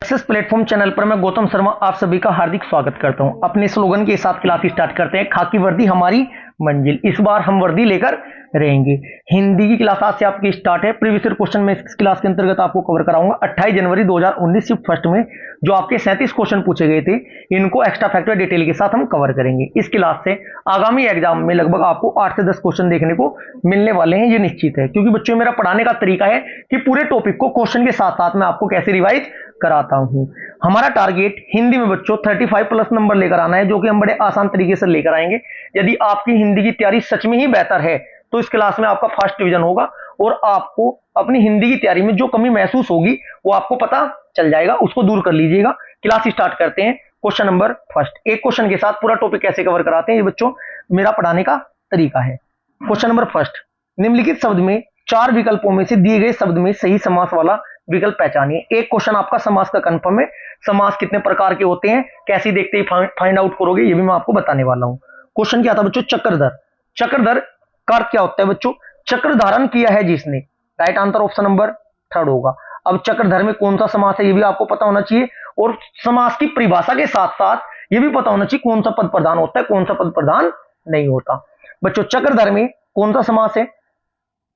Success platform channel पर मैं गौतम शर्मा आप सभी का हार्दिक स्वागत करता हूं। अपने स्लोगन के साथ क्लास स्टार्ट करते हैं, खाकी वर्दी हमारी मंजिल। इस बार हम वर्दी लेकर रहेंगे। हिंदी की क्लास आज से आपकी स्टार्ट है। प्रीवियस ईयर क्वेश्चन में इस क्लास के अंतर्गत आपको कवर कराऊंगा। 28 जनवरी 2019 शिफ्ट फर्स्ट में जो आपके 37 क्वेश्चन पूछे गए थे, इनको एक्स्ट्रा फैक्टर डिटेल के साथ हम कवर करेंगे। इस क्लास से आगामी एग्जाम में लगभग आपको 8 से 10 क्वेश्चन देखने को मिलने वाले हैं, ये निश्चित है। क्योंकि बच्चों, मेरा पढ़ाने का तरीका है कि पूरे टॉपिक को क्वेश्चन के साथ साथ मैं आपको कैसे रिवाइज कराता हूं। हमारा टारगेट हिंदी में बच्चों 35 प्लस नंबर लेकर आना है, जो कि हम बड़े आसान तरीके से लेकर आएंगे। यदि आपकी हिंदी की तैयारी सच में ही बेहतर है तो इस क्लास में आपका फर्स्ट डिवीजन होगा और आपको अपनी हिंदी की तैयारी में जो कमी महसूस होगी वो आपको पता चल जाएगा, उसको दूर कर लीजिएगा। क्लास स्टार्ट करते हैं। Question number first. एक क्वेश्चन के साथ पूरा टॉपिक कैसे कवर कराते हैं, ये बच्चों मेरा पढ़ाने का तरीका है। क्वेश्चन नंबर फर्स्ट, निम्नलिखित शब्द में 4 विकल्पों में से दिए गए शब्द में सही समास वाला विकल्प पहचानिए। एक क्वेश्चन आपका समास का कंफर्म है। समास कितने प्रकार के होते हैं, कैसे देखते ही फाइंड आउट करोगे, ये भी मैं आपको बताने वाला हूं। क्वेश्चन क्या था बच्चों? चक्रधर। चक्रधर का अर्थ क्या होता है बच्चों? चक्र धारण किया है जिसने। राइट आंसर ऑप्शन नंबर 3 होगा। अब चक्रधर में कौन सा समास है, ये भी आपको पता होना चाहिए। और समास की परिभाषा के साथ साथ ये भी पता होना चाहिए कौन सा पद प्रधान होता है, कौन सा पद प्रधान नहीं होता। बच्चों, चक्रधर में कौन सा समास है?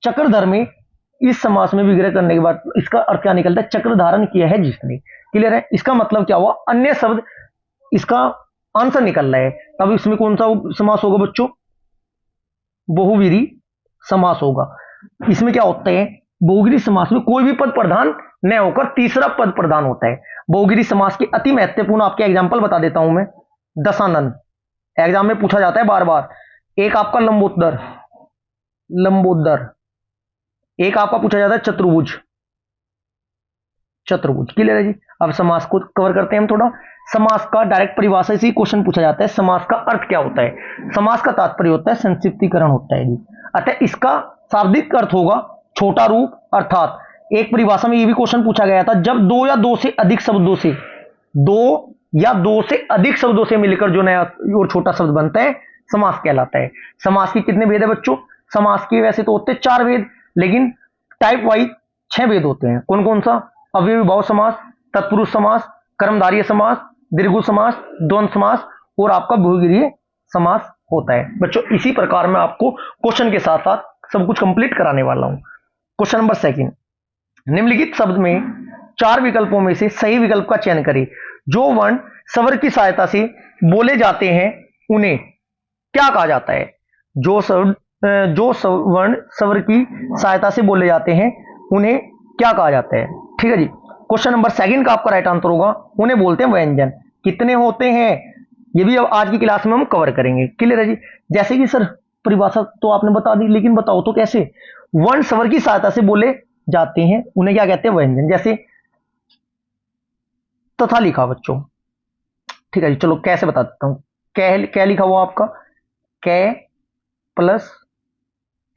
चक्रधर में इस समास में विग्रह करने के बाद इसका अर्थ क्या निकलता है? चक्र धारण किया है जिसने। क्लियर है? इसका मतलब क्या हुआ? अन्य शब्द इसका आंसर निकल रहा है। तब इसमें कौन सा समास होगा बच्चों? बहुवीरी समास होगा। इसमें क्या होता है? बहुगिरी समास में कोई भी पद प्रधान न होकर तीसरा पद प्रधान होता है। बहुगिरी समास की अति महत्वपूर्ण आपके एग्जांपल बता देता हूं मैं। दशानन एग्जाम में पूछा जाता है बार बार। एक आपका लंबोदर, लंबोदर। एक आपका पूछा जाता है चतुर्भुज, चतुर्भुज। क्लियर है जी? अब समास को कवर करते हैं हम थोड़ा। समास का डायरेक्ट परिभाषा से क्वेश्चन पूछा जाता है। समास का अर्थ क्या होता है? समास का तात्पर्य होता है संक्षिप्तीकरण होता है जी। अतः इसका शाब्दिक अर्थ होगा छोटा रूप। अर्थात एक परिभाषा में यह भी क्वेश्चन पूछा गया था, जब दो या दो से अधिक शब्दों से, दो या दो से अधिक शब्दों से मिलकर जो नया और छोटा शब्द बनता है, समास कहलाता है। समास की कितने भेद है बच्चों? समास के वैसे तो होते 4 भेद, लेकिन टाइप वाइज 6 भेद होते हैं। कौन कौन सा? अव्ययी भाव समास, तत्पुरुष समास, कर्मधारय समास, दीर्घ समास, द्वंद्व समास और आपका बहुगिरीय समास होता है। बच्चों, इसी प्रकार मैं आपको क्वेश्चन के साथ साथ सब कुछ कंप्लीट कराने वाला हूं। क्वेश्चन नंबर सेकंड, निम्नलिखित शब्द में 4 विकल्पों में से सही विकल्प का चयन करें। जो वर्ण स्वर की सहायता से बोले जाते हैं उन्हें क्या कहा जाता है? जो वर्ण स्वर की सहायता से बोले जाते हैं उन्हें क्या कहा जाता है? ठीक है जी। क्वेश्चन नंबर सेकंड का आपका राइट आंसर होगा, उन्हें बोलते हैं व्यंजन। कितने होते हैं, ये भी अब आज की क्लास में हम कवर करेंगे। क्लियर है जी? जैसे कि सर परिभाषा तो आपने बता दी, लेकिन बताओ तो कैसे? वर्ण स्वर की सहायता से बोले जाते हैं उन्हें क्या कहते हैं? व्यंजन। जैसे तथा लिखा बच्चों। ठीक है जी, चलो कैसे बता देता हूं। क्या लिखा हुआ आपका? कै प्लस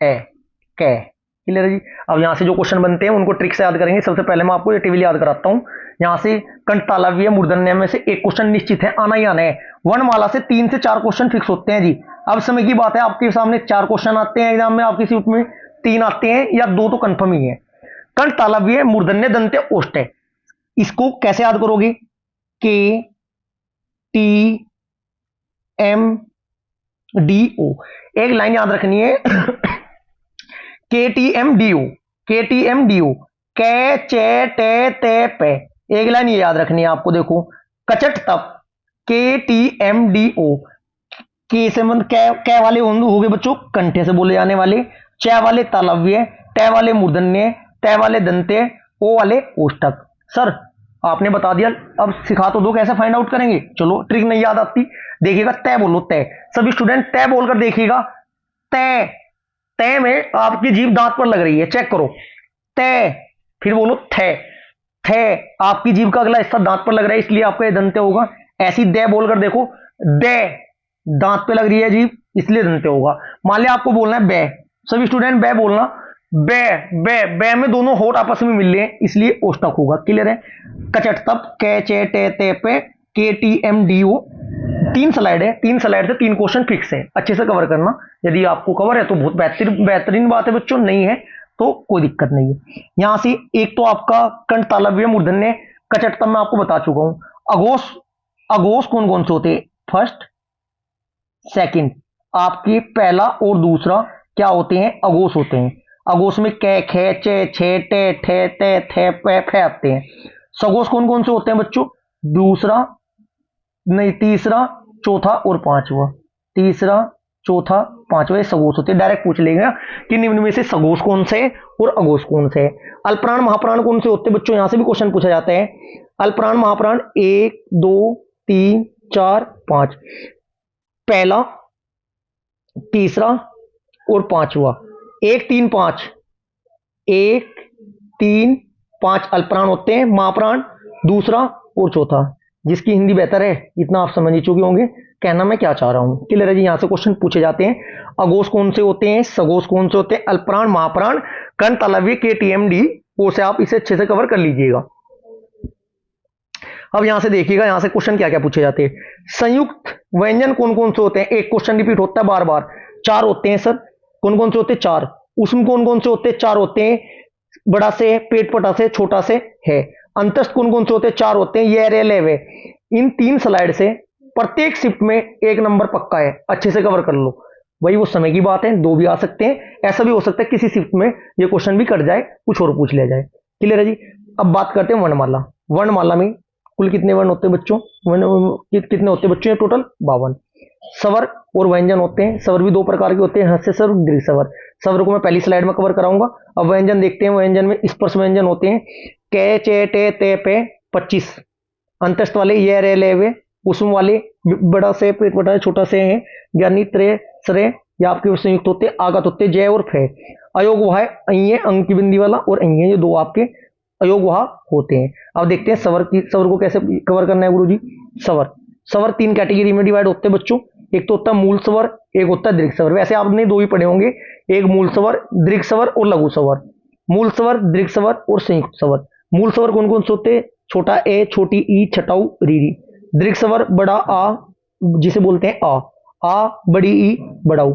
ए, कै। क्लियर है जी? अब यहां से जो क्वेश्चन बनते हैं उनको ट्रिक से याद करेंगे। सबसे पहले मैं आपको ये टेबल याद कराता हूं। यहां से कंठ तालव्य मूर्धन्य में से एक क्वेश्चन निश्चित है, आना ही आना है। वर्णमाला से 3 से 4 क्वेश्चन फिक्स होते हैं जी। अब समय की बात है, आपके सामने 4 क्वेश्चन आते हैं एग्जाम में, आपकी सीट में 3 आते हैं या 2 तो कंफर्म ही है। कंठ तालव्य मूर्धन्य दंत्य ओष्ठ है। इसको कैसे याद करोगे? के टी एम डी ओ। एक लाइन याद रखनी है, के टी एम डी ओ, के टी एम डी ओ, कै चे टे ते पे। एक लाइन ये याद रखनी है आपको। देखो, कचट तप, के टी एम डी ओ। के से मतलब कै वाले हो गए बच्चों कंठे से बोले जाने वाले, च वाले तालव्य, टे वाले मूर्धन्य, ते वाले दंत्य, ओ वाले ओष्ठक। सर आपने बता दिया, अब सिखा तो दो कैसे फाइंड आउट करेंगे। चलो, ट्रिक नहीं याद आती, देखिएगा तय बोलो, तय। सभी स्टूडेंट तय बोलकर देखिएगा। तय, तय में आपकी जीभ दांत पर लग रही है, चेक करो। तय, फिर बोलो थे, थे। आपकी जीभ का अगला हिस्सा दांत पर लग रहा है, इसलिए आपका ये दंत्य होगा। ऐसी दे बोलकर देखो, दे दांत पे लग रही है जीभ, इसलिए दंत्य होगा। मान लिया आपको बोलना है बे, सभी स्टूडेंट बे बोलना। बे बे बे में दोनों होठ आपस में मिल रहे हैं, इसलिए ओष्ठक होगा। क्लियर है? कचट तप, कै चे टे ते पे, K T M D O. 3 slide है, 3 स्लाइड से 3 क्वेश्चन फिक्स है। अच्छे से कवर करना। यदि आपको कवर है तो बहुत बेहतरीन बात है बच्चों, नहीं है तो कोई दिक्कत नहीं है। यहां से एक तो आपका कंठ तालव्य मूर्धन्य कचटतम मैं आपको बता चुका हूं। अघोष, अघोष कौन कौन से होते हैं? फर्स्ट, सेकंड, आपके पहला और दूसरा क्या होते हैं? अघोष होते हैं। अघोष में कै, खे, चे, छे, टे, ठे, ते, थे, पे, फे आते हैं। सघोष कौन कौन से होते हैं बच्चों? दूसरा, नहीं, तीसरा, चौथा और पांचवा। तीसरा, चौथा, पांचवा, ये सघोष होते हैं। डायरेक्ट पूछ लेगा कि निम्न में से सघोष कौन से है और अघोष कौन से है। अल्पप्राण महाप्राण कौन से होते हैं बच्चों? यहां से भी क्वेश्चन पूछा जाता है। अल्पप्राण महाप्राण 1 2 3 4 5, पहला, तीसरा और पांचवा। 1 3 5, 1 3 5 अल्पप्राण होते हैं, महाप्राण दूसरा और चौथा। जिसकी हिंदी बेहतर है इतना आप समझ ही चुके होंगे कहना मैं क्या चाह रहा हूं। क्लियर है जी? यहां से क्वेश्चन पूछे जाते हैं। अघोष कौन से होते हैं, सघोष कौन से होते हैं, अल्पप्राण, महाप्राण, कर्ण, तालव्य, KTMD, वो से आप इसे अच्छे से कवर कर लीजिएगा। अब यहां से देखिएगा, यहां से क्वेश्चन क्या क्या पूछे जाते हैं। संयुक्त व्यंजन कौन कौन से होते हैं? एक क्वेश्चन रिपीट होता है बार बार। 4 होते हैं सर। कौन कौन से होते हैं? 4। उसमें कौन कौन से होते हैं? 4 होते हैं। बड़ा से, पेट पटा से, छोटा से है। अंतस्थ कौन कौन से होते हैं? 4 होते हैं। ये रे ले वे। इन 3 स्लाइड से प्रत्येक शिफ्ट में 1 नंबर पक्का है, अच्छे से कवर कर लो। वही वो समय की बात है, 2 भी आ सकते हैं। ऐसा भी हो सकता है किसी शिफ्ट में ये क्वेश्चन भी कट जाए, कुछ और पूछ लिया जाए। क्लियर है जी? अब बात करते हैं वर्णमाला। वर्णमाला में कुल कितने वर्ण होते हैं बच्चों? कितने होते हैं बच्चों? टोटल 52। स्वर और व्यंजन होते हैं। स्वर भी 2 प्रकार के होते हैं, ह्रस्व स्वर, दीर्घ स्वर। स्वर को मैं पहली स्लाइड में कवर कराऊंगा। अब व्यंजन देखते हैं। व्यंजन में स्पर्श व्यंजन होते हैं। कै, चे, टे, ते, पे 25। अंतस्थ वाले ये रे ले वे। उसमें वाले बड़ा से, पेट बटा, छोटा से हैं। ज्ञानी, त्रे, सरे, या आपके संयुक्त होते हैं। आगत होते हैं जय और फे। अयोग वह है अंक की बिंदी वाला और ये 2 आपके अयोग वह होते हैं। अब देखते हैं स्वर की, स्वर को कैसे कवर करना है गुरुजी। स्वर, स्वर 3 कैटेगरी में डिवाइड होते हैं बच्चों। एक तो होता है मूल स्वर, एक होता है दीर्घ स्वर। वैसे आपने 2 ही पढ़े होंगे, एक मूल स्वर, दीर्घ स्वर और लघु स्वर। मूल स्वर, दीर्घ स्वर और संयुक्त स्वर। मूल स्वर कौन कौन से होते हैं? छोटा ए, छोटी ई, छटाऊ, रीरी। दीर्घ स्वर बड़ा आ, जिसे बोलते हैं आ, बड़ी ई, बड़ाऊ।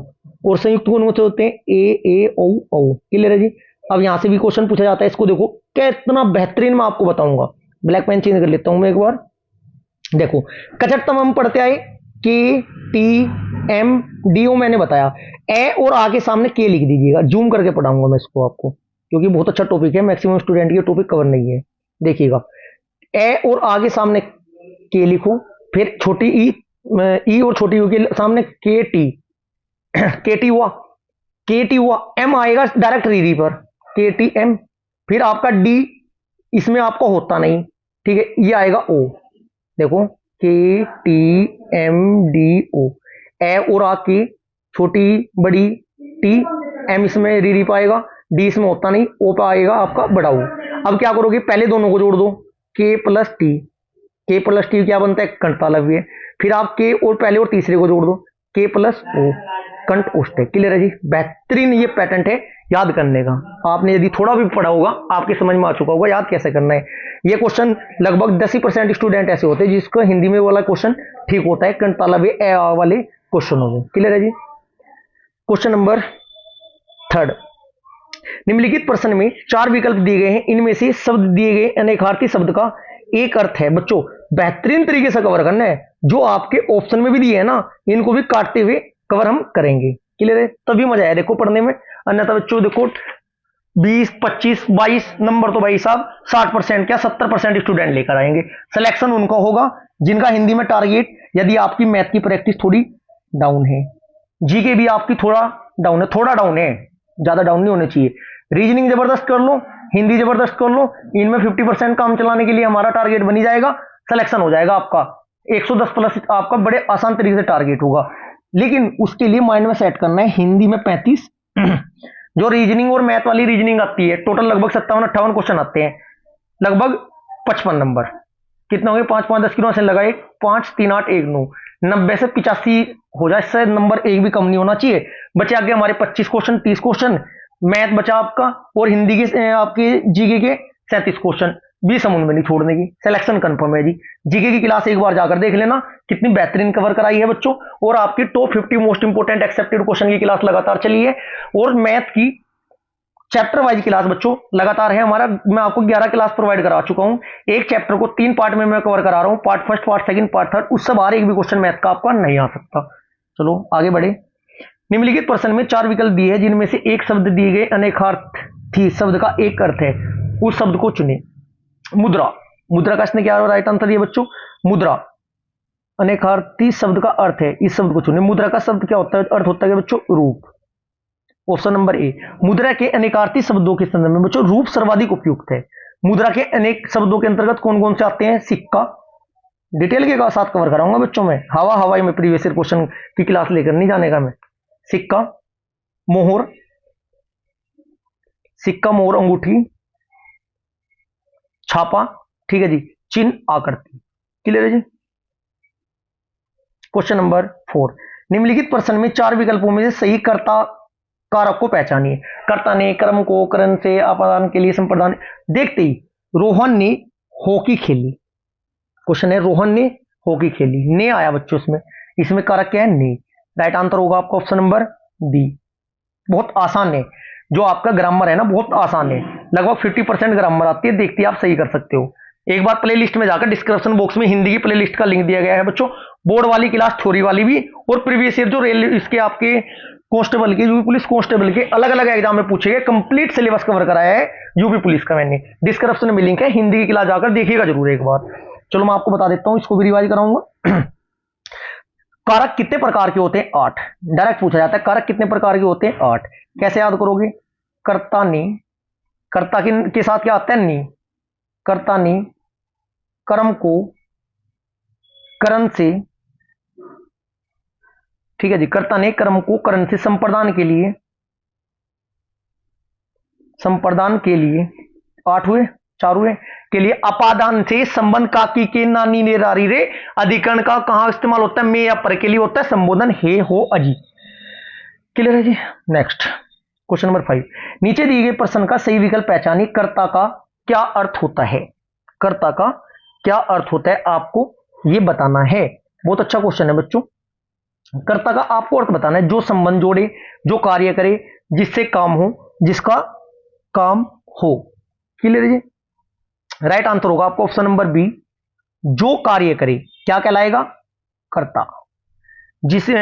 और संयुक्त कौन कौन से होते हैं? ए, औ, औ। क्लियर है जी? अब यहां से भी क्वेश्चन पूछा जाता है। इसको देखो कितना बेहतरीन मैं आपको बताऊंगा। ब्लैक पेन चेंज कर लेता हूं मैं एक बार। देखो, कचटतम हम पढ़ते आए KTMDO मैंने बताया। ए और आ के सामने के लिख दीजिएगा। जूम करके पढ़ाऊंगा मैं इसको आपको, क्योंकि बहुत अच्छा टॉपिक है, मैक्सिमम स्टूडेंट के टॉपिक कवर नहीं है। देखिएगा, ए और आ के सामने के लिखो, फिर छोटी ई और छोटी यू के सामने केटी हुआ, एम आएगा डायरेक्ट रीडी पर, KTM। फिर आपका डी, इसमें आपका होता नहीं, ठीक है, ये आएगा ओ। देखो, KTMDO। ए और आ की, छोटी बड़ी टी, एम इसमें रीडी पाएगा, डी इसमें होता नहीं, ओ पे आएगा आपका बड़ा ओ। अब क्या करोगे? पहले दोनों को जोड़ दो, K plus T. K plus T क्या बनता है? कंटालव्य। फिर आप K और पहले और तीसरे को जोड़ दो, K प्लस ओ, कंठ ओष्ठ। क्लियर है जी? बेहतरीन ये पैटर्न है याद करने का। आपने यदि थोड़ा भी पढ़ा होगा आपके समझ में आ चुका होगा याद कैसे करना है। ये क्वेश्चन लगभग 10% स्टूडेंट ऐसे होते हैं जिसको हिंदी में वाला क्वेश्चन ठीक होता है, कंटालव्य ए वाले क्वेश्चन हो गए। क्लियर है जी? Question number 3। निम्नलिखित प्रश्न में 4 विकल्प दिए गए हैं, इनमें से शब्द दिए गए अनेकार्थी शब्द का एक अर्थ है। बच्चों बेहतरीन तरीके से कवर करना है। जो आपके ऑप्शन में भी दिए है ना, इनको भी काटते हुए कवर हम करेंगे। क्लियर है? तभी मजा आया देखो पढ़ने में। अन्यथा बच्चों देखो 20 25 22 नंबर तो भाई साहब 60% क्या 70% स्टूडेंट लेकर आएंगे। सिलेक्शन उनका होगा जिनका हिंदी में टारगेट, यदि आपकी मैथ की प्रैक्टिस थोड़ी डाउन है, जीके भी आपकी थोड़ा डाउन है, थोड़ा डाउन है, ज्यादा डाउन नहीं होने चाहिए। रीजनिंग जबरदस्त कर लो, हिंदी जबरदस्त कर लो, इनमें 50% काम चलाने के लिए हमारा टारगेट बनी जाएगा, सिलेक्शन हो जाएगा आपका 110 प्लस। आपका बड़े आसान तरीके से टारगेट होगा, लेकिन उसके लिए माइंड में सेट करना है हिंदी में 35 जो रीजनिंग और मैथ वाली रीजनिंग आती है, टोटल लगभग 57-58 क्वेश्चन आते हैं, लगभग 55 नंबर। कितना हो गए? 5 5 10 किलो से लगाए, 5 3 8 1 9, 90 से 85 हो जाए, इससे नंबर एक भी कम नहीं होना चाहिए। बचे आगे हमारे 25 क्वेश्चन, 30 क्वेश्चन मैथ बचा आपका, और हिंदी के आपके जीके के 37 क्वेश्चन भी समुद्र में नहीं छोड़ने की। सिलेक्शन कंफर्म है जी। जीके की क्लास एक बार जाकर देख लेना, कितनी बेहतरीन कवर कराई है बच्चों। और आपकी top 50 most important accepted question की क्लास लगातार चली है, और मैथ की चैप्टर वाइज क्लास बच्चों लगातार है हमारा। मैं आपको 11 क्लास प्रोवाइड करा चुका हूं। एक चैप्टर को 3 पार्ट में मैं कवर करा रहा हूं, part first, part second, part third. उससे बाहर एक भी क्वेश्चन मैथ का आपका नहीं आ सकता। चलो आगे बढ़े। निम्नलिखित प्रश्न में 4 विकल्प दिए हैं जिनमें से एक शब्द दिए गए अनेकार्थी शब्द का एक अर्थ है, उस शब्द को चुने। मुद्रा, मुद्रा का इसने क्या राइट आंसर दिया बच्चों? मुद्रा अनेकार्थी शब्द का अर्थ है, इस शब्द को चुने। मुद्रा का शब्द क्या होता है, अर्थ होता है बच्चों रूप। Option number A. मुद्रा के अनेकार्थी शब्दों के संदर्भ में बच्चों रूप सर्वाधिक उपयुक्त है। मुद्रा के अनेक शब्दों के अंतर्गत कौन कौन से आते हैं? सिक्का, डिटेल के साथ कवर कराऊंगा बच्चों में। हवा हवाई में प्रीवियस ईयर क्वेश्चन की क्लास लेकर नहीं जाने का मैं। सिक्का, मोहर, सिक्का, मोहर, अंगूठी, छापा, ठीक है जी, चिन्ह, आकृति। क्लियर है जी। Question number 4। निम्नलिखित प्रश्न में 4 विकल्पों में से सही कर्ता कारक को पहचानिए। कर्ता ने कर्म को करण से अपादान के लिए संप्रदान। देखते ही रोहन ने हॉकी खेली। क्वेश्चन है रोहन ने हॉकी खेली, ने आया बच्चों इसमें। इसमें कारक क्या है? ने। राइट आंसर होगा आपका ऑप्शन नंबर बी। बहुत आसान है, जो आपका ग्रामर है ना बहुत आसान है, लगभग 50% ग्रामर आती है। देखते ही आप सही कर सकते हो। एक बार प्ले लिस्ट में जाकर डिस्क्रिप्शन बॉक्स में हिंदी की प्ले लिस्ट का लिंक दिया गया है बच्चों। बोर्ड वाली क्लास, थ्योरी वाली भी, और प्रीवियस ईयर जो रेल इसके आपके कांस्टेबल के, यूपी पुलिस कांस्टेबल के अलग अलग एग्जाम में पूछे गए कंप्लीट सिलेबस कवर कराया है यूपी पुलिस का मैंने। डिस्क्रिप्शन में लिंक है, हिंदी की क्लास जाकर देखिएगा जरूर एक बार। चलो मैं आपको बता देता हूं, इसको भी रिवाइज कराऊंगा। कारक कितने प्रकार के होते हैं? 8। डायरेक्ट पूछा जाता है कारक कितने प्रकार के होते हैं? 8। कैसे याद करोगे? कर्ता ने, कर्ता के साथ क्या आता है? नी। कर्ता ने कर्म को करण से, ठीक है जी, कर्ता ने कर्म को करण से संप्रदान के लिए, संप्रदान के लिए 8 हुए, 4 हुए, के लिए अपादान से संबंध काकी के नानी ने रारी रे। अधिकरण का कहां इस्तेमाल होता है? में या पर के लिए होता है संबोधन हे हो अजी। क्लियर है जी। Next question number 5। नीचे दिए गए प्रश्न का सही विकल्प पहचानिए। कर्ता का क्या अर्थ होता है? कर्ता का क्या अर्थ होता है आपको यह बताना है। बहुत अच्छा क्वेश्चन है बच्चों। कर्ता का आपको अर्थ बताना है जो संबंध जोड़े, जो कार्य करे, जिससे काम हो, जिसका काम हो। क्लियर है जी। राइट आंसर होगा आपको ऑप्शन नंबर बी। जो कार्य करे क्या कहलाएगा? कर्ता। जिसे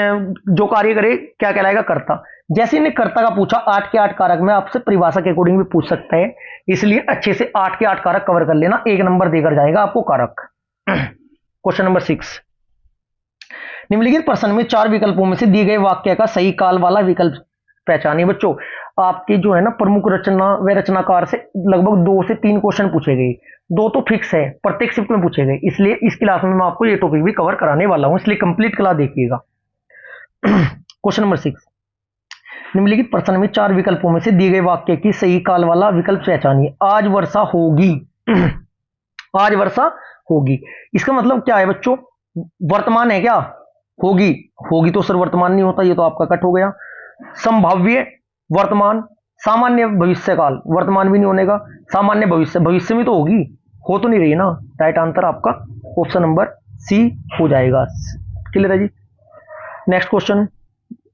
जो कार्य करे क्या कहलाएगा? कर्ता। जैसे ने कर्ता का पूछा, 8 के 8 कारक में आपसे परिभाषा के अकॉर्डिंग भी पूछ सकता है, इसलिए अच्छे से 8 के 8 कारक कवर कर लेना, 1 नंबर देकर जाएगा आपको कारक। Question number 6। निम्नलिखित प्रश्न में 4 विकल्पों में से दिए गए वाक्य का सही काल वाला विकल्प पहचानिए। बच्चों आपके जो है ना प्रमुख रचना व रचनाकार से लगभग 2 से 3 क्वेश्चन पूछे गए। 2 तो फिक्स है, प्रत्येक शिफ्ट में पूछे गए, इसलिए इस क्लास में मैं आपको ये टॉपिक भी कवर कराने वाला हूं, इसलिए कंप्लीट क्लास देखिएगा। Question number 6। निम्नलिखित प्रश्न में 4 विकल्पों में से दिए गए वाक्य की सही काल वाला विकल्प पहचानिए। आज वर्षा होगी। आज वर्षा होगी, इसका मतलब क्या है बच्चों? वर्तमान है क्या? होगी, होगी तो सर वर्तमान नहीं होता, ये तो आपका कट हो गया। संभाव्य वर्तमान, सामान्य भविष्यकाल, वर्तमान भी नहीं होने का, सामान्य भविष्य, भविष्य में तो होगी, हो तो नहीं रही ना। राइट आंसर आपका ऑप्शन नंबर सी हो जाएगा। क्लियर है जी। Next question.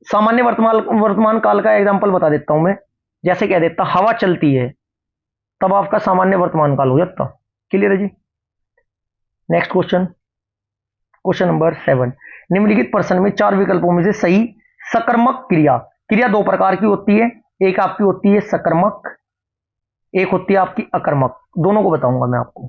सामान्य वर्तमान काल का एग्जांपल बता देता हूं मैं। जैसे कह देता हवा चलती है, तब आपका सामान्य वर्तमान काल हो जाता। क्लियर है जी। Next question, question number 7। निम्नलिखित प्रश्न में 4 विकल्पों में से सही सकर्मक क्रिया, क्रिया 2 प्रकार की होती है, एक आपकी होती है सकर्मक, एक होती है आपकी अकर्मक। दोनों को बताऊंगा मैं आपको।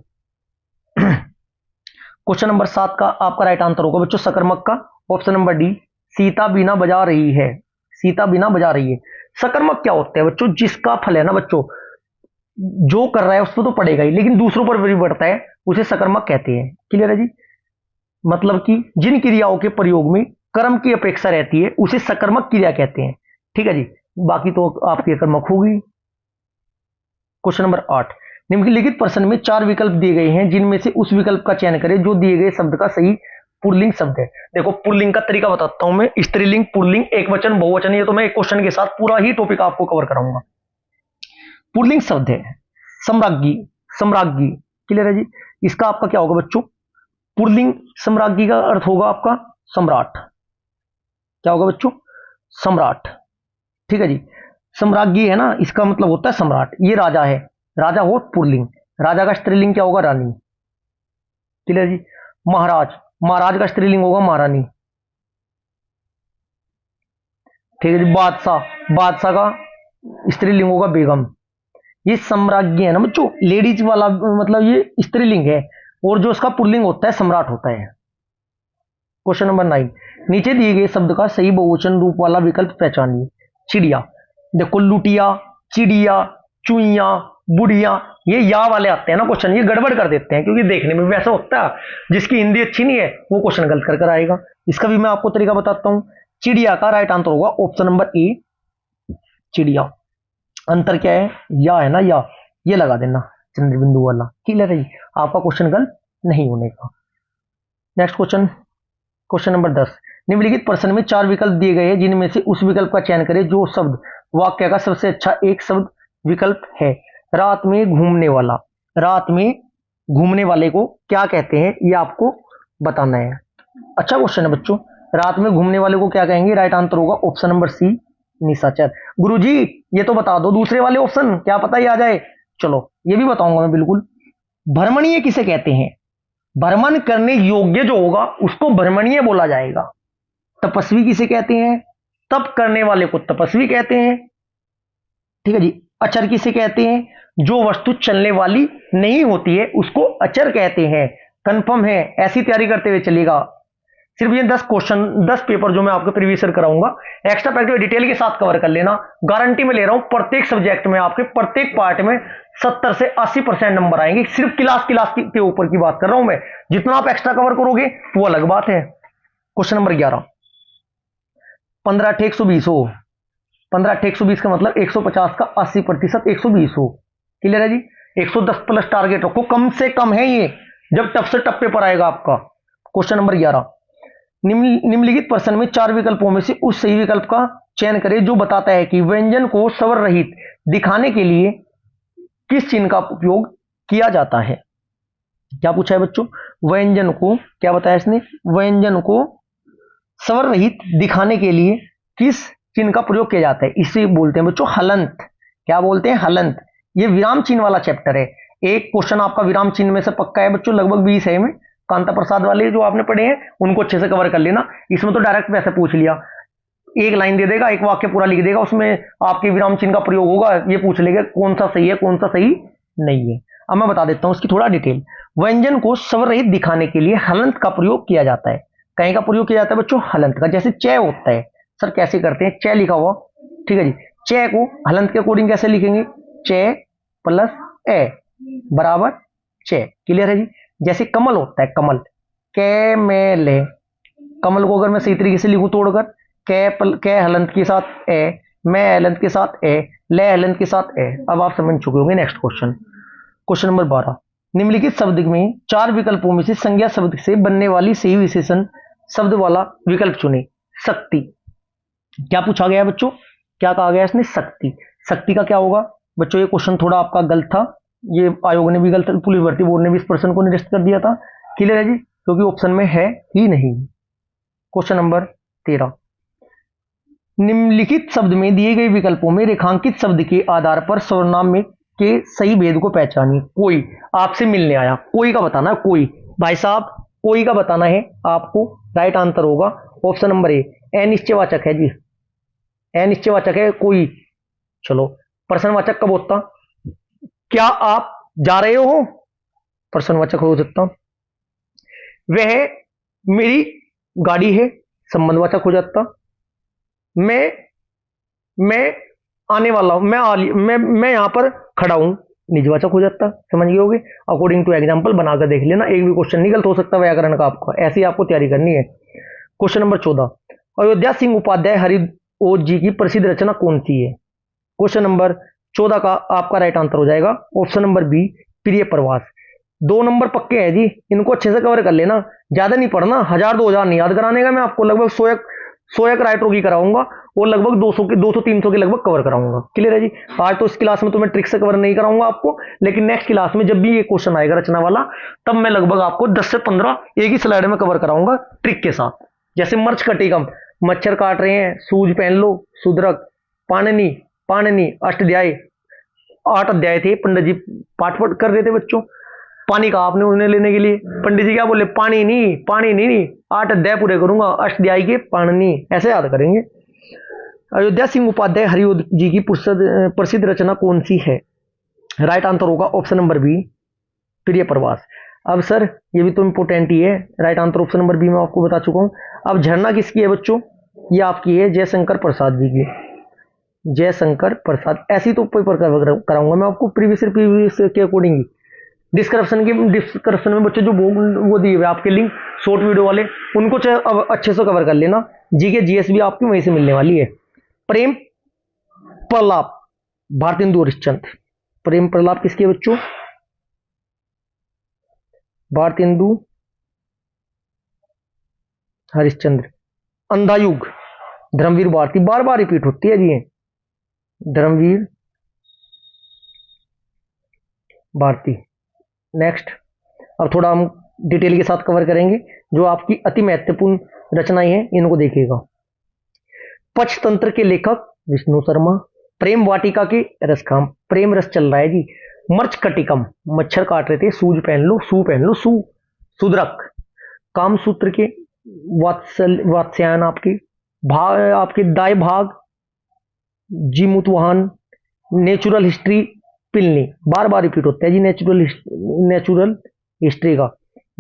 क्वेश्चन नंबर 7 का आपका राइट आंसर होगा बच्चों सकर्मक का ऑप्शन नंबर डी। सीता बीना बजा रही है, सीता बीना बजा रही है। सकर्मक क्या होता है बच्चों? जिसका फल है ना बच्चों, जो कर रहा है उसको तो पड़ेगा ही, लेकिन दूसरों पर भी बढ़ता है, उसे सकर्मक कहते हैं। क्लियर है जी। मतलब कि जिन क्रियाओं के प्रयोग में कर्म की अपेक्षा रहती है उसे सकर्मक क्रिया कहते हैं। ठीक है जी, बाकी तो आपकी अकर्मक होगी। Question number 8। निम्नलिखित प्रश्न में 4 विकल्प दिए गए हैं जिनमें से उस विकल्प का चयन करें जो दिए गए शब्द का सही पुल्लिंग शब्द है। देखो पुल्लिंग का तरीका बताता हूं मैं, स्त्रीलिंग, पुल्लिंग, एकवचन, बहुवचन, ये तो मैं एक क्वेश्चन के साथ पूरा ही टॉपिक आपको कवर कराऊंगा। पुल्लिंग शब्द है सम्राज्ञी, सम्राज्ञी। क्लियर है जी। इसका आपका क्या होगा बच्चों? पुल्लिंग सम्राज्ञी का अर्थ होगा आपका सम्राट। क्या होगा बच्चों? सम्राट। ठीक है जी। सम्राज्ञी है ना, इसका मतलब होता है सम्राट। ये राजा है, राजा हो पुल्लिंग, राजा का स्त्रीलिंग क्या होगा? रानी। क्लियर जी। महाराज, महाराज का स्त्रीलिंग होगा महारानी। ठीक है जी। बादशाह, बादशाह का स्त्रीलिंग होगा बेगम। ये सम्राज्ञी है ना बच्चों, लेडीज वाला मतलब ये स्त्रीलिंग है, और जो उसका पुल्लिंग होता है सम्राट होता है। क्वेश्चन नंबर 9, नीचे दिए गए शब्द का सही बहुवचन रूप वाला विकल्प पहचानिए। चिड़िया, देखो लुटिया, चिड़िया, चुईया, बुढ़िया, ये या वाले आते हैं ना क्वेश्चन, ये गड़बड़ कर देते हैं, क्योंकि देखने में भी वैसा होता है, जिसकी हिंदी अच्छी नहीं है वो क्वेश्चन गलत कर कर आएगा। इसका भी मैं आपको तरीका बताता हूं। चिड़िया का राइट आंसर होगा ऑप्शन नंबर ए, चिड़िया। अंतर क्या है? या है ना, या, ये लगा देना चंद्र बिंदु वाला। क्लियर है जी, आपका क्वेश्चन गलत नहीं होने का। नेक्स्ट क्वेश्चन, क्वेश्चन नंबर 10, निम्नलिखित प्रश्न में 4 विकल्प दिए गए हैं, जिनमें से उस विकल्प का चयन करें जो शब्द वाक्य का सबसे अच्छा एक शब्द विकल्प है। रात में घूमने वाला, रात में घूमने वाले को क्या कहते हैं, ये आपको बताना है। अच्छा क्वेश्चन है बच्चों, रात में घूमने वाले को क्या कहेंगे? राइट आंसर होगा ऑप्शन नंबर सी, निशाचर। गुरुजी ये तो बता दो दूसरे वाले ऑप्शन, क्या पता ही आ जाए। चलो ये भी बताऊंगा मैं बिल्कुल। भ्रमणीय किसे कहते हैं? भ्रमण करने योग्य जो होगा उसको भ्रमणीय बोला जाएगा। तपस्वी किसे कहते हैं? तप करने वाले को तपस्वी कहते हैं। ठीक है जी। अचर किसे कहते हैं? जो वस्तु चलने वाली नहीं होती है उसको अचर कहते हैं। कंफर्म है? ऐसी तैयारी करते हुए चलेगा। सिर्फ ये 10 क्वेश्चन 10 पेपर जो मैं आपको प्रीवियस ईयर कराऊंगा, एक्स्ट्रा प्रैक्टिकल डिटेल के साथ कवर कर लेना। गारंटी में ले रहा हूं, प्रत्येक सब्जेक्ट में आपके प्रत्येक पार्ट में 70 से 80% नंबर आएंगे। सिर्फ क्लास के ऊपर की बात कर रहा हूं मैं, जितना आप एक्स्ट्रा कवर करोगे वो अलग बात है। क्वेश्चन नंबर 11, 15 × 120 हो। 15 × 120 का मतलब 150 का 80% 120 हो। क्लियर है जी। 110 प्लस टारगेट रखो, कम से कम है ये, जब टफ से टफ पेपर आएगा आपका। क्वेश्चन नंबर 11, निम्नलिखित प्रश्न में 4 विकल्पों में से उस सही विकल्प का चयन करें जो बताता है कि व्यंजन को स्वर रहित दिखाने के लिए किस चिन्ह का उपयोग किया जाता है। क्या पूछा है बच्चों? व्यंजन को, क्या बताया इसने? व्यंजन को स्वर रहित दिखाने के लिए किस चिन्ह का प्रयोग किया जाता है, इसे बोलते हैं बच्चों हलंत। क्या बोलते हैं? हलंत। ये विराम चिन्ह वाला चैप्टर है। एक क्वेश्चन आपका विराम चिन्ह में से पक्का है बच्चों, लगभग 20 है में। कांता प्रसाद वाले जो आपने पढ़े हैं उनको अच्छे से कवर कर लेना। इसमें तो डायरेक्ट वैसे पूछ लिया, एक लाइन दे देगा, एक वाक्य पूरा लिख देगा, उसमें आपके विराम चिन्ह का प्रयोग होगा, ये पूछ लेगा कौन सा सही है कौन सा सही नहीं है। अब मैं बता देता हूं उसकी थोड़ा डिटेल। व्यंजन को स्वर रहित दिखाने के लिए हलंत का प्रयोग किया जाता है। कहीं का प्रयोग किया जाता है बच्चों? हलंत का। जैसे च होता है, सर कैसे करते हैं? च लिखा हुआ, ठीक है जी। च को हलंत के अकॉर्डिंग कैसे लिखेंगे? च प्लस ए बराबर च। क्लियर है जी। जैसे कमल होता है, कमल, कैमेले, कमल को अगर मैं सही तरीके से लिखूं तोड़कर, कै हलंत के साथ ए, मैं हलंत के साथ ए, ले हलंत के साथ ए। अब आप समझ चुके होंगे। नेक्स्ट क्वेश्चन, क्वेश्चन नंबर 12, निम्नलिखित शब्द में 4 विकल्पों में से संज्ञा शब्द से बनने वाली सही विशेषण शब्द वाला विकल्प चुने। शक्ति। क्या पूछा गया बच्चों? क्या कहा गया इसने? शक्ति। शक्ति का क्या होगा बच्चों? ये क्वेश्चन थोड़ा आपका गलत था, ये आयोग ने भी गलत, पुलिस भर्ती बोर्ड ने भी इस प्रश्न को निरस्त कर दिया था। क्लियर है जी, क्योंकि ऑप्शन में है ही नहीं। क्वेश्चन नंबर 13, निम्नलिखित शब्द में दिए गए विकल्पों में रेखांकित शब्द के आधार पर सर्वनाम में के सही भेद को पहचानिए। कोई आपसे मिलने आया, कोई का बताना है। कोई, भाई साहब कोई का बताना है आपको। राइट आंसर होगा ऑप्शन नंबर ए, अनिश्चयवाचक है जी, अनिश्चयवाचक है कोई। चलो प्रश्नवाचक कब होता? क्या आप जा रहे हो? प्रश्नवाचक हो सकता। वह मेरी गाड़ी है, संबंधवाचक हो जाता। मैं आने वाला हूं, मैं यहां पर खड़ा हूं, निजवाचक हो जाता। समझ गए होगे। अकॉर्डिंग टू एग्जांपल बनाकर देख लेना, एक भी क्वेश्चन निकल हो सकता है व्याकरण का आपका, ऐसी आपको तैयारी करनी है। क्वेश्चन नंबर 14, अयोध्या सिंह उपाध्याय हरिओज जी की प्रसिद्ध रचना कौन सी है? क्वेश्चन नंबर 14 का आपका राइट आंसर हो जाएगा ऑप्शन नंबर बी, प्रिय प्रवास। 2 नंबर पक्के हैं जी, इनको अच्छे से कवर कर लेना, ज्यादा नहीं पढ़ना, 1000-2000 नहीं याद कराने का मैं आपको, लगभग 100 एक राइटरों की कराऊंगा और लगभग 200-300 के लगभग कवर कराऊंगा। क्लियर है जी। आज तो इस क्लास में तो मैं ट्रिक से कवर नहीं कराऊंगा आपको, लेकिन नेक्स्ट क्लास में जब भी ये क्वेश्चन आएगा रचना वाला, तब मैं लगभग आपको 10 से 15 एक ही स्लाइड में कवर कराऊंगा ट्रिक के साथ। जैसे मर्च कटिकम, मच्छर काट रहे हैं, सूज पहन लो, सुदरक, पाणनी, पाणिनि अष्टाध्याय 8 अध्याय थे, पंडित जी पाठ कर रहे थे बच्चों पानी का, आपने उन्हें लेने के लिए पंडित जी क्या बोले, पानी नहीं 8 अध्याय पूरे करूंगा अष्टाध्यायी के पाणिनि, ऐसे याद करेंगे। अयोध्या सिंह उपाध्याय हरिओद जी की प्रसिद्ध रचना कौन सी है? राइट आंसर होगा ऑप्शन नंबर बी, प्रिय प्रवास। अब सर ये भी तो इंपोर्टेंट ही है, right answer option number B मैं आपको बता चुका हूं। अब झरना किसकी है बच्चों? ये आपकी है जयशंकर प्रसाद जी की, जयशंकर प्रसाद। ऐसी तो पेपर कराऊंगा मैं आपको प्रीवियस के अकॉर्डिंग। डिस्क्रिप्शन में बच्चे जो वो दिए हुए आपके लिंक शॉर्ट वीडियो वाले, उनको अब अच्छे से कवर कर लेना। जीके जीएस भी आपकी वहीं से मिलने वाली है। प्रेम प्रलाप भारतेंदु हरिश्चंद्र, प्रेम प्रलाप किसके बच्चों? भारतेंदु हरिश्चंद्र। अंधायुग धर्मवीर भारती, बार बार रिपीट होती है जी, धर्मवीर भारती। नेक्स्ट, अब थोड़ा हम डिटेल के साथ कवर करेंगे जो आपकी अति महत्वपूर्ण रचनाएं हैं, इनको देखिएगा। पंचतंत्र के लेखक विष्णु शर्मा। प्रेम वाटिका के रसखाम, प्रेम रस चल रहा है जी। मर्चकटिकम मच्छर काट रहे थे, सूज पहन लो, सू पहन लो, सुदरक। कामसूत्र के वात्स्यायन आपकी भाग, आपके दाय भाग जीमुतवाहन। नेचुरल हिस्ट्री पिलनी, बार बार रिपीट होता है जी नेचुरल हिस्ट्री का।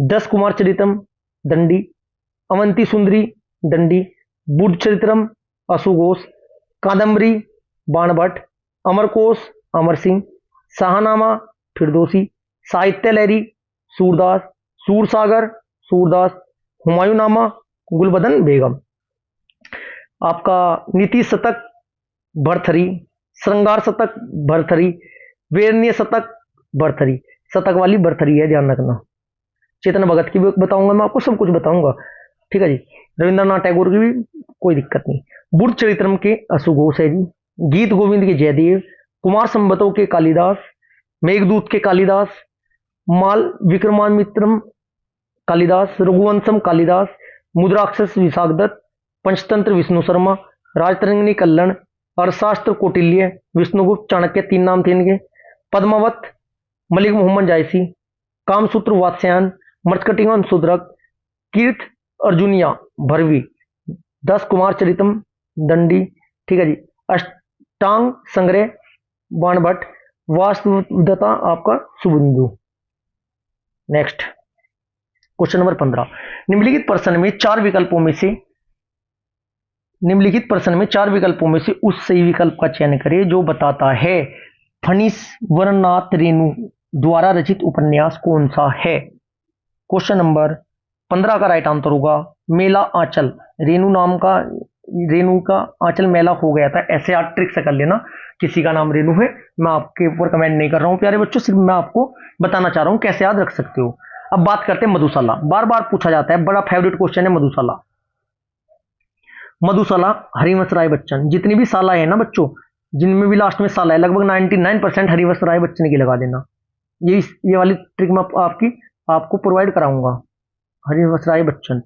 10 कुमार चरितम दंडी। अवंती सुंदरी दंडी। बुद्ध चरित्रम असुघोष। कादम्बरी बाणभट्ट। अमरकोश अमर सिंह। शाहनामा फिरदौसी। साहित्य लहरी सूरदास। सूरसागर सूरदास। हुमायूंनामा गुलबदन बेगम। आपका नीति शतक भरथरी। श्रृंगार शतक भरथरी। वेरनीय शतक भरथरी, शतक वाली भरथरी है, ध्यान रखना। चेतन भगत की भी बताऊंगा मैं आपको, सब कुछ बताऊंगा, ठीक है जी। रविंद्रनाथ टैगोर की भी कोई दिक्कत नहीं। बुद्ध चरित्रम के असुघोष है जी। गीत गोविंद के जयदेव। कुमार संबतों के कालिदास। मेघदूत के कालिदास। माल विक्रमामित्रम कालिदास। रघुवंशम कालिदास। मुद्राक्षस विशाखदत्त। पंचतंत्र विष्णु शर्मा। राजतरंगिणी कल्लण। अर्थशास्त्र कौटिल्य। विष्णुगुप्त चाणक्य, 3 नाम थे इनके। पद्मावत मलिक मोहम्मद जायसी। कामसूत्र वात्स्यायन। मर्चकटिकम सुदरक। कीर्थ अर्जुनिया भरवी। 10 कुमार चरितम दंडी, ठीक है जी। अष्टांग संग्रह बाणभट्ट। वास्तुदत्ता आपका सुबंधु। Next question number 15। निम्नलिखित प्रश्न में चार विकल्पों में से उस सही विकल्प का चयन करें जो बताता है फणीश्वरनाथ रेणु द्वारा रचित उपन्यास कौन सा है। क्वेश्चन नंबर 15 का राइट आंसर होगा मेला आंचल। रेणु का आंचल मेला हो गया था, ऐसे आप ट्रिक से कर लेना। किसी का नाम रेणु है, मैं आपके ऊपर कमेंट नहीं कर रहा हूं प्यारे बच्चों, सिर्फ मैं आपको बताना चाह रहा हूं कैसे याद रख सकते हो। अब बात करते हैं मधुशाला, बार बार पूछा जाता है, बड़ा फेवरेट क्वेश्चन है मधुशाला। मधुशाला हरिवंश राय बच्चन। जितनी भी साला है ना बच्चों, जिनमें भी लास्ट में साला है, लगभग 99% हरिवंश राय बच्चन की लगा देना। ये वाली ट्रिक मैं आपको प्रोवाइड कराऊंगा। हरिवंश राय बच्चन।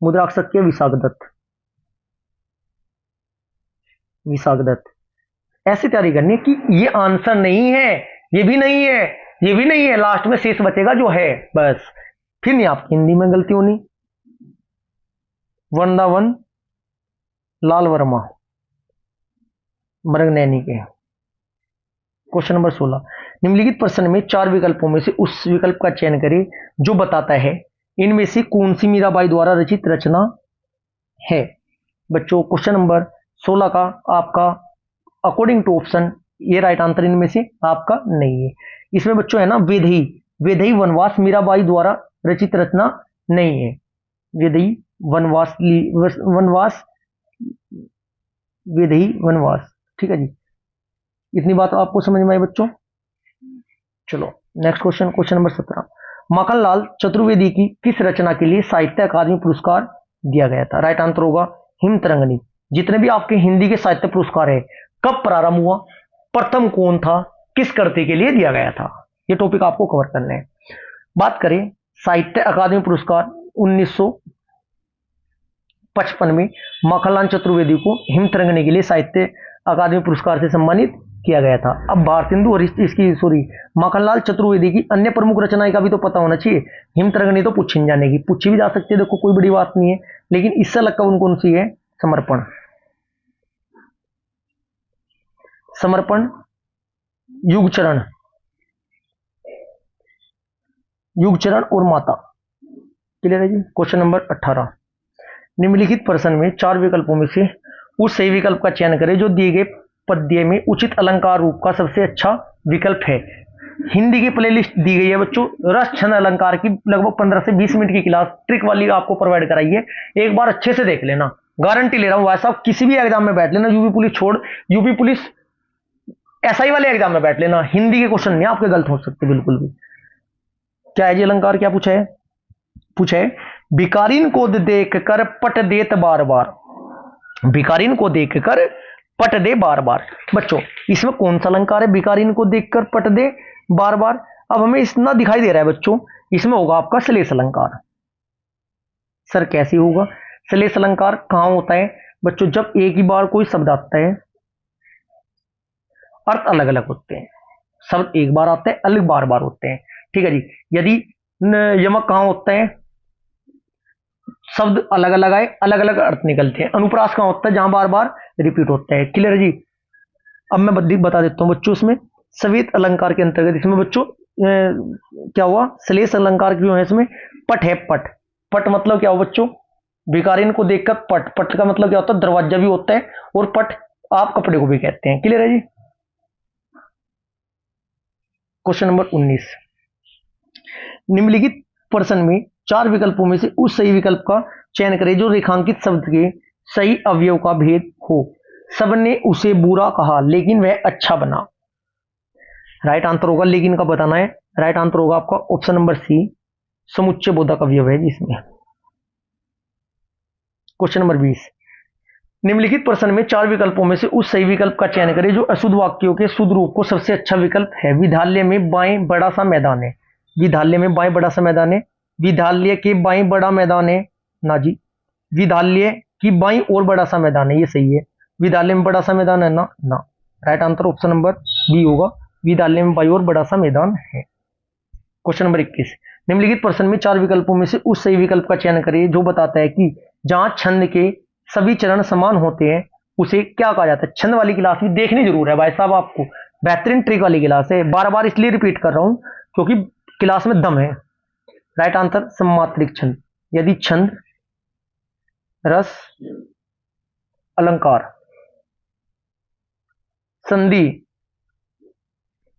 मुद्राक्षक के विशाख दत्त। ऐसी तैयारी करनी है कि ये आंसर नहीं है, ये भी नहीं है, ये भी नहीं है, लास्ट में शेष बचेगा जो है, बस। फिर नहीं आपकी हिंदी में गलती होनी। वृंदावन लाल वर्मा मृगनैनी के। Question number 16। निम्नलिखित प्रश्न में चार विकल्पों में से उस विकल्प का चयन करें जो बताता है इनमें से कौन सी मीराबाई द्वारा रचित रचना है। बच्चों क्वेश्चन नंबर 16 का आपका अकॉर्डिंग टू ऑप्शन ये राइट आंसर इनमें से आपका नहीं है। इसमें बच्चों है ना वेदई वनवास मीराबाई द्वारा रचित रचना नहीं है। वेदई वनवास वेदई वनवास, ठीक है जी। इतनी बात आपको समझ में आई बच्चों। चलो next question number 17। Makhanlal Chaturvedi की किस रचना के लिए साहित्य अकादमी पुरस्कार दिया गया था। राइट आंसर होगा हिम तरंगनी। जितने भी आपके हिंदी के साहित्य पुरस्कार है, कब प्रारंभ हुआ, प्रथम कौन था, किस कृति के लिए दिया गया था, ये टॉपिक आपको कवर करना है। बात करें साहित्य अकादमी पुरस्कार 1955 में माखनलाल चतुर्वेदी को हिमतरंगिणी के लिए साहित्य अकादमी पुरस्कार से सम्मानित किया गया था। अब भारतेंदु और इसकी सॉरी माखनलाल चतुर्वेदी की अन्य प्रमुख रचनाएं का भी तो पता होना चाहिए। हिमतरंगिणी तो पूछी नहीं जाने की, पूछी भी जा सकती है, देखो कोई बड़ी बात नहीं है, लेकिन इससे अलग कौन कौन सी है? समर्पण, समर्पण, युगचरण, युगचरण और माता। क्लियर है जी। क्वेश्चन नंबर 18, निम्नलिखित प्रश्न में चार विकल्पों में से उस सही विकल्प का चयन करें जो दिए गए पद्य में उचित अलंकार रूप का सबसे अच्छा विकल्प है। हिंदी की प्लेलिस्ट दी गई है बच्चों, रस छंद अलंकार की लगभग 15 से 20 मिनट की क्लास ट्रिक वाली आपको प्रोवाइड कराई है, एक बार अच्छे से देख लेना, गारंटी ले रहा हूं। वैसा किसी भी एग्जाम में बैठ लेना, यूपी पुलिस छोड़, यूपी पुलिस एसआई वाले एग्जाम में बैठ लेना, हिंदी के क्वेश्चन नहीं आपके गलत हो सकते बिल्कुल भी। क्या है जी अलंकार? क्या पूछा है? पूछा है भिखारीन को देख कर पट देत बार बार, भिखारीन को देखकर पट दे बार बार। बच्चों इसमें कौन सा अलंकार है? भिखारीन को देखकर पट दे बार बार। अब हमें इतना दिखाई दे रहा है बच्चों, इसमें होगा आपका श्लेष अलंकार। सर कैसे होगा? श्लेष अलंकार कहां होता है बच्चों? जब एक ही बार कोई शब्द आता है, अर्थ अलग अलग होते हैं, शब्द एक बार आते हैं, अलग बार बार होते हैं। ठीक है जी। यदि यमक कहां होता है? शब्द अलग अलग आए, अलग अलग अर्थ निकलते हैं। अनुप्रास कहां होता है? जहां बार बार रिपीट होता है। क्लियर है जी। अब मैं बता देता हूं बच्चों, इसमें सवेत अलंकार के अंतर्गत इसमें बच्चों क्या हुआ? श्लेष अलंकार क्यों है इसमें? पट है, पट। पट मतलब क्या हुआ बच्चों? भिखारीन को देखकर पट, पट का मतलब क्या होता है? दरवाजा भी होता है, और पट आप कपड़े को भी कहते हैं। क्लियर है जी। क्वेश्चन नंबर 19, निम्नलिखित प्रश्न में चार विकल्पों में से उस सही विकल्प का चयन करें जो रेखांकित शब्द के सही अवयव का भेद हो। सबने उसे बुरा कहा लेकिन वह अच्छा बना। राइट आंसर होगा, लेकिन का बताना है। राइट आंसर होगा आपका ऑप्शन नंबर सी, समुच्चय बोधक अवयव है जिसमें। क्वेश्चन नंबर 20, निम्नलिखित प्रश्न में चार विकल्पों में से उस सही विकल्प का चयन करें जो अशुद्ध वाक्यों के शुद्ध रूप को सबसे अच्छा विकल्प है। विद्यालय में बाएं बड़ा सा मैदान है, विद्यालय में बाएं बड़ा सा मैदान है, विद्यालय के बाएं बड़ा मैदान है ना जी, विद्यालय की बाएं और बड़ा सा मैदान है, ये सही है। विद्यालय में बड़ा सा मैदान है ना, ना। Right answer option number B होगा, विद्यालय में बाएं और बड़ा सा मैदान है। क्वेश्चन नंबर 21, निम्नलिखित प्रश्न में चार विकल्पों में से उस सही विकल्प का चयन करें जो बताता है कि जहां छंद के सभी चरण समान होते हैं उसे क्या कहा जाता है। छंद वाली क्लास भी देखनी जरूर है भाई साहब आपको, बेहतरीन ट्रिक वाली क्लास है। बार बार इसलिए रिपीट कर रहा हूं क्योंकि क्लास में दम है। राइट आंसर सममात्रिक छंद। यदि छंद, रस, अलंकार, संधि,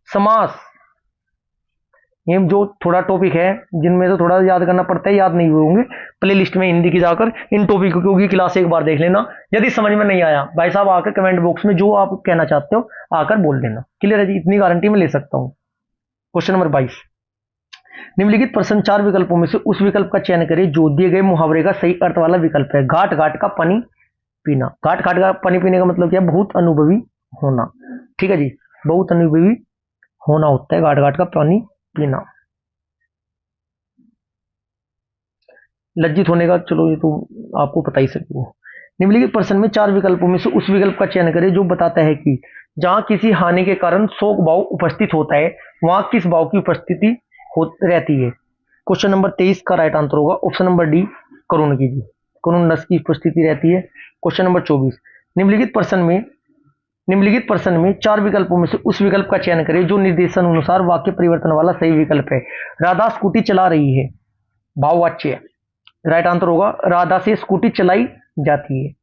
समास, ये जो थोड़ा टॉपिक है जिनमें से थोड़ा याद करना पड़ता है, याद नहीं हुए होंगे, प्ले लिस्ट में हिंदी की जाकर इन टॉपिक की क्लास एक बार देख लेना। यदि समझ में नहीं आया भाई साहब आकर कमेंट बॉक्स में जो आप कहना चाहते हो आकर बोल देना। क्लियर है जी, इतनी गारंटी में ले सकता हूं। क्वेश्चन नंबर 22, निम्नलिखित प्रश्न चार विकल्पों में से उस विकल्प का चयन करें जो दिए गए मुहावरे का सही अर्थ वाला विकल्प है। घाट घाट का पानी पीना। घाट घाट का पानी पीने का मतलब क्या? बहुत अनुभवी होना। ठीक है जी, बहुत अनुभवी होना होता है घाट घाट का पानी पीना। लज्जित होने का चलो ये तो आपको पता ही सकते हो। निम्नलिखित प्रश्न में चार विकल्पों में से उस विकल्प का चयन करें जो बताता है कि जहां किसी हानि के कारण शोक भाव उपस्थित होता है वहां किस भाव की उपस्थिति रहती है। क्वेश्चन नंबर 23 का राइट आंसर होगा ऑप्शन नंबर डी, करुण की जी, करुण रस की उपस्थिति रहती है। क्वेश्चन नंबर 24, निम्नलिखित प्रश्न में चार विकल्पों में से उस विकल्प का चयन करें जो निर्देशन अनुसार वाक्य परिवर्तन वाला सही विकल्प है। राधा स्कूटी चला रही है, भाववाच्य। राइट आंसर होगा राधा से स्कूटी चलाई जाती है,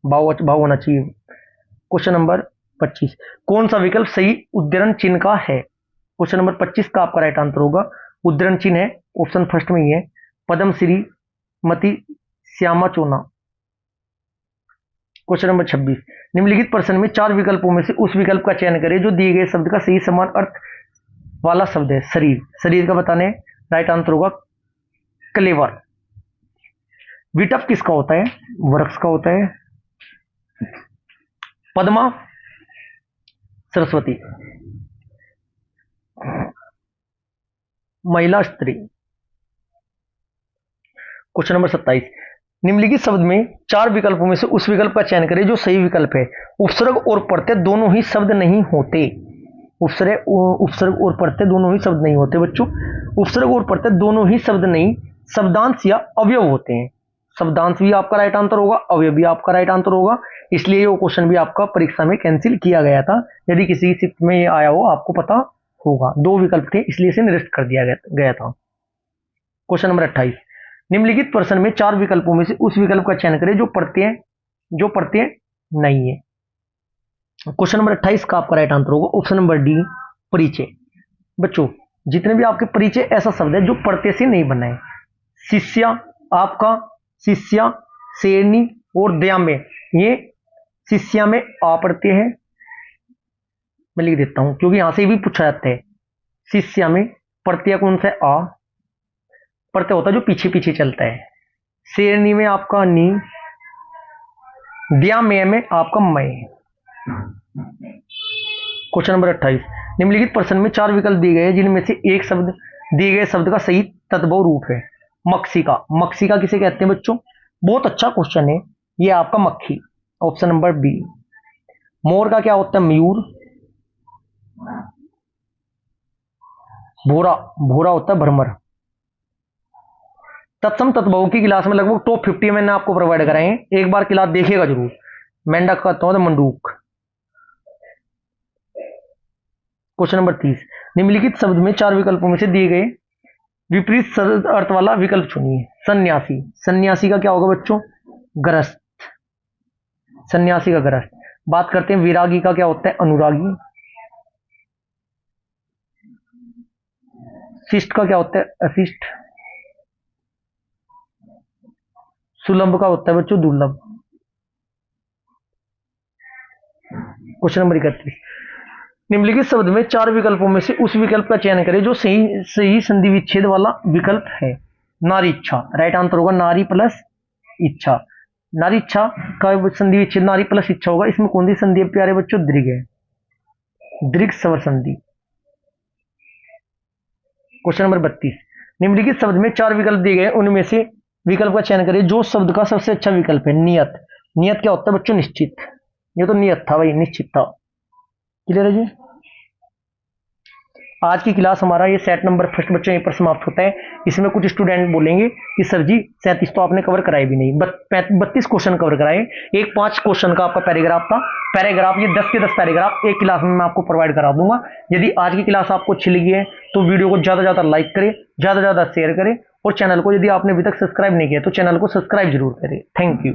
भाव होना चाहिए। क्वेश्चन नंबर 25, कौन सा विकल्प सही उद्धरण चिन्ह का है? क्वेश्चन नंबर 25 का आपका राइट आंसर होगा उद्धरण चिन्ह है ऑप्शन फर्स्ट में ही है, पद्म श्री मती श्यामा चोना। क्वेश्चन नंबर 26, निम्नलिखित प्रश्न में चार विकल्पों में से उस विकल्प का चयन करें जो दिए गए शब्द का सही समान अर्थ वाला शब्द है। शरीर, शरीर का बताने राइट आंसर होगा कलेवर। विटप किसका होता है? वृक्ष का होता है। पद्मा, सरस्वती। महिला, स्त्री। क्वेश्चन नंबर 27, निम्नलिखित शब्द में चार विकल्पों में से उस विकल्प का चयन करें जो सही विकल्प है। उपसर्ग और प्रत्यय दोनों ही शब्द नहीं होते। उपसर्ग और प्रत्यय दोनों ही शब्द नहीं होते बच्चों। उपसर्ग और प्रत्यय दोनों ही शब्द नहीं, शब्दांश या अवयव होते हैं। शब्दांश भी आपका राइट आंसर होगा, अवयव भी आपका राइट आंसर होगा। इसलिए ये क्वेश्चन भी आपका परीक्षा में कैंसिल किया गया था। यदि किसी शिफ्ट में ये आया हो आपको पता होगा, दो विकल्प थे इसलिए इसे निरस्त कर दिया गया था। क्वेश्चन नंबर 28, निम्नलिखित प्रश्न में चार विकल्पों में से उस विकल्प का चयन करें जो प्रत्यय नहीं है। क्वेश्चन नंबर 28 का आपका राइट आंसर होगा ऑप्शन नंबर डी, परिचय। बच्चों जितने भी आपके परिचय ऐसा शब्द है जो प्रत्यय से नहीं बना है। शिष्या, आपका शिष्या, शेरनी और दया में, ये शिष्या में आ प्रत्यय है। मैं लिख देता हूं क्योंकि यहां से भी पूछा जाता है। शिष्या में प्रत्यय कौन सा है? आ प्रत्यय होता है जो पीछे पीछे चलता है। शेरनी में आपका नी, दया में आपका मैं। क्वेश्चन नंबर 28, निम्नलिखित प्रश्न में चार विकल्प दिए गए जिनमें से एक शब्द दिए गए शब्द का सही तद्भव रूप है। मक्षिका, मक्षिका किसे कहते हैं बच्चों? बहुत अच्छा क्वेश्चन है ये आपका, मक्खी, ऑप्शन नंबर बी। मोर का क्या होता है? मयूर। भोरा, भोरा होता है भ्रमर। तत्सम तद्भव की क्लास में लगभग टॉप 50 मैंने आपको प्रोवाइड कराए हैं, एक बार क्लास देखिएगा जरूर। मेंढक का तो मंडूक। क्वेश्चन नंबर 30, निम्नलिखित शब्द में चार विकल्पों में से दिए गए विपरीत अर्थ वाला विकल्प चुनिए। सन्यासी, सन्यासी का क्या होगा बच्चों? गृहस्थ, सन्यासी का गृहस्थ। बात करते हैं विरागी का क्या होता है? अनुरागी। शिष्ट का क्या होता है? अशिष्ट। सुलभ का होता है बच्चों दुर्लभ। क्वेश्चन नंबर 31, निम्नलिखित शब्द में चार विकल्पों में से उस विकल्प का चयन करें जो सही संधि विच्छेद वाला विकल्प है। नारी इच्छा, राइट आंसर होगा नारी प्लस इच्छा। नारी इच्छा का संधि विच्छेद नारी प्लस इच्छा होगा। इसमें कौन सी संधि है प्यारे बच्चों? दीर्घ है, दीर्घ स्वर संधि। क्वेश्चन नंबर 32, निम्नलिखित शब्द में चार विकल्प दिए गए उनमें से विकल्प का चयन करें जो शब्द का सबसे अच्छा विकल्प है। नियत, नियत क्या होता है बच्चों? निश्चित। ये तो नियत था भाई, निश्चित था। क्लियर है जी? आज की क्लास हमारा ये सेट नंबर फर्स्ट बच्चों यहीं पर समाप्त होता है। इसमें कुछ स्टूडेंट बोलेंगे कि सर जी 37 तो आपने कवर कराए भी नहीं, 32 क्वेश्चन कवर कराए। एक 5 क्वेश्चन का आपका पैराग्राफ था। पैराग्राफ ये 10 के 10 पैराग्राफ एक क्लास में मैं आपको प्रोवाइड करा दूंगा। यदि आज की क्लास आपको अच्छी लगी है तो वीडियो को ज्यादा ज्यादा लाइक करें, ज्यादा ज्यादा शेयर करें और चैनल को यदि आपने अभी तक सब्सक्राइब नहीं किया तो चैनल को सब्सक्राइब जरूर करें। Thank you.